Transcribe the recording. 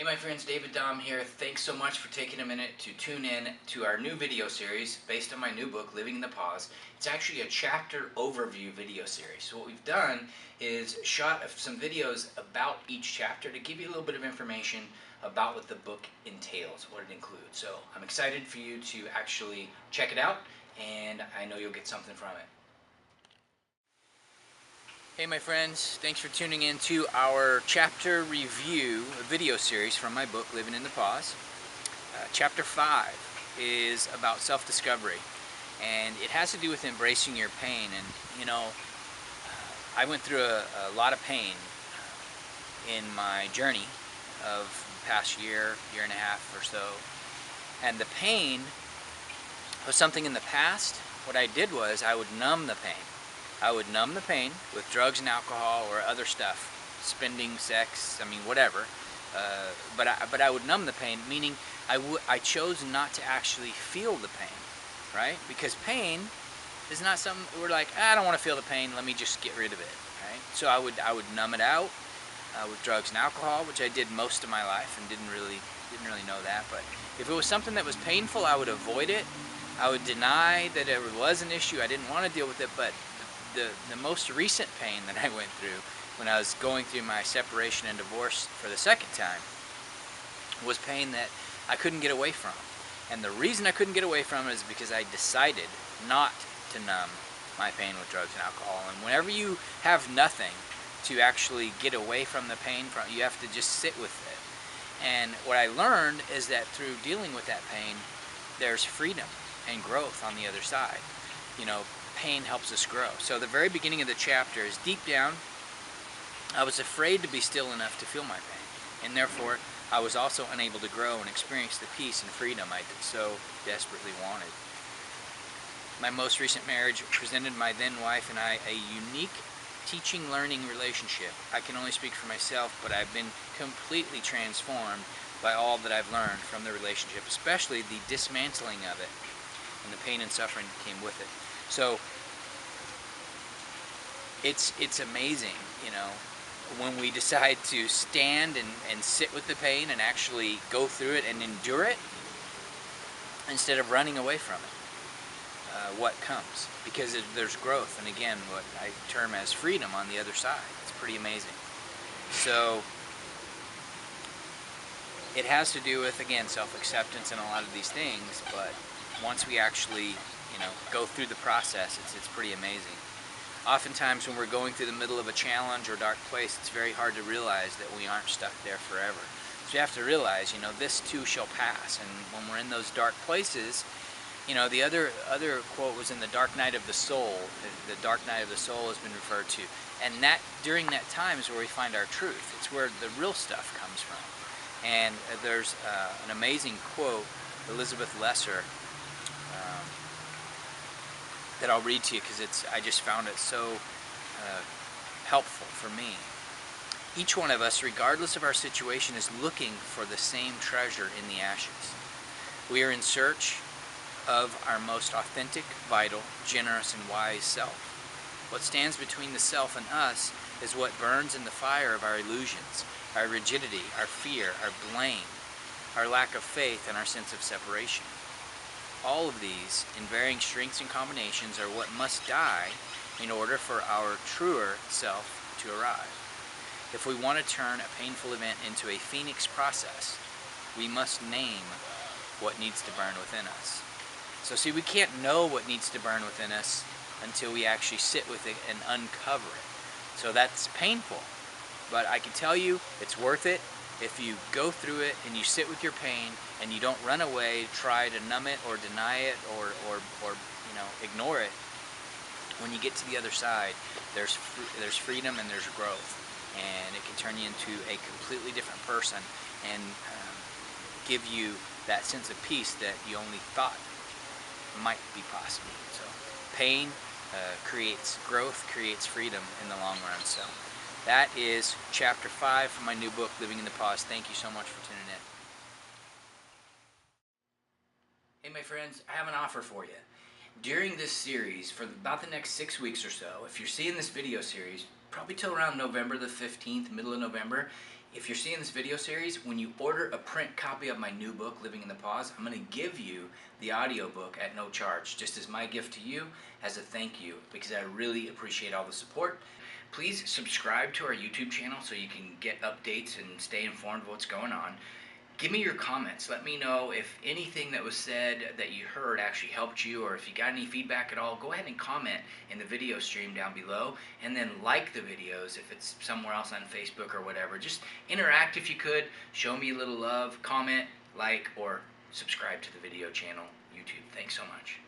Hey my friends, David Dom here. Thanks so much for taking a minute to tune in to our new video series based on my new book, Living in the Pause. It's actually a chapter overview video series. So what we've done is shot some videos about each chapter to give you a little bit of information about what the book entails, what it includes. So I'm excited for you to actually check it out, and I know you'll get something from it. Hey my friends, thanks for tuning in to our chapter review video series from my book, Living in the Pause. Chapter 5 is about self-discovery, and it has to do with embracing your pain. And you know, I went through a lot of pain in my journey of the past year and a half or so. And the pain was something in the past. What I did was I would numb the pain. I would numb the pain with drugs and alcohol or other stuff, spending, sex, I mean whatever. But I would numb the pain, meaning I chose not to actually feel the pain, right? Because pain is not something we're like, I don't want to feel the pain, let me just get rid of it, right? So I would numb it out with drugs and alcohol, which I did most of my life and didn't really know that. But if it was something that was painful, I would avoid it. I would deny that it was an issue. I didn't want to deal with it, but the most recent pain that I went through when I was going through my separation and divorce for the second time was pain that I couldn't get away from. And the reason I couldn't get away from it is because I decided not to numb my pain with drugs and alcohol. And whenever you have nothing to actually get away from the pain from, you have to just sit with it. And what I learned is that through dealing with that pain, there's freedom and growth on the other side. You know, pain helps us grow. So the very beginning of the chapter is deep down, I was afraid to be still enough to feel my pain, and therefore I was also unable to grow and experience the peace and freedom I so desperately wanted. My most recent marriage presented my then wife and I a unique teaching-learning relationship. I can only speak for myself, but I've been completely transformed by all that I've learned from the relationship, especially the dismantling of it and the pain and suffering that came with it. So it's amazing, you know, when we decide to stand and sit with the pain and actually go through it and endure it instead of running away from it, what comes. Because there's growth, and again, what I term as freedom on the other side. It's pretty amazing. So it has to do with, again, self-acceptance and a lot of these things, but once we actually, you know, go through the process, it's pretty amazing. Oftentimes when we're going through the middle of a challenge or dark place, it's very hard to realize that we aren't stuck there forever. So you have to realize, you know, this too shall pass. And when we're in those dark places, you know, the other quote was in the dark night of the soul. The dark night of the soul has been referred to. And that during that time is where we find our truth. It's where the real stuff comes from. And there's an amazing quote, Elizabeth Lesser, that I'll read to you because I just found it so helpful for me. Each one of us, regardless of our situation, is looking for the same treasure in the ashes. We are in search of our most authentic, vital, generous, and wise self. What stands between the self and us is what burns in the fire of our illusions, our rigidity, our fear, our blame, our lack of faith, and our sense of separation. All of these, in varying strengths and combinations, are what must die in order for our truer self to arrive. If we want to turn a painful event into a phoenix process, we must name what needs to burn within us. So see, we can't know what needs to burn within us until we actually sit with it and uncover it. So that's painful, but I can tell you it's worth it. If you go through it and you sit with your pain and you don't run away, try to numb it or deny it or you know, ignore it, when you get to the other side, there's freedom and there's growth, and it can turn you into a completely different person and give you that sense of peace that you only thought might be possible. So pain creates growth, creates freedom in the long run. So that is chapter 5 from my new book, Living in the Pause. Thank you so much for tuning in. Hey my friends, I have an offer for you. During this series, for about the next 6 weeks or so, if you're seeing this video series, probably till around November the 15th, middle of November, If you're seeing this video series, when you order a print copy of my new book, Living in the Pause, I'm going to give you the audiobook at no charge, just as my gift to you as a thank you, because I really appreciate all the support. Please subscribe to our YouTube channel so you can get updates and stay informed of what's going on. Give me your comments. Let me know if anything that was said that you heard actually helped you, or if you got any feedback at all. Go ahead and comment in the video stream down below, and then like the videos if it's somewhere else on Facebook or whatever. Just interact if you could. Show me a little love. Comment, like, or subscribe to the video channel, YouTube. Thanks so much.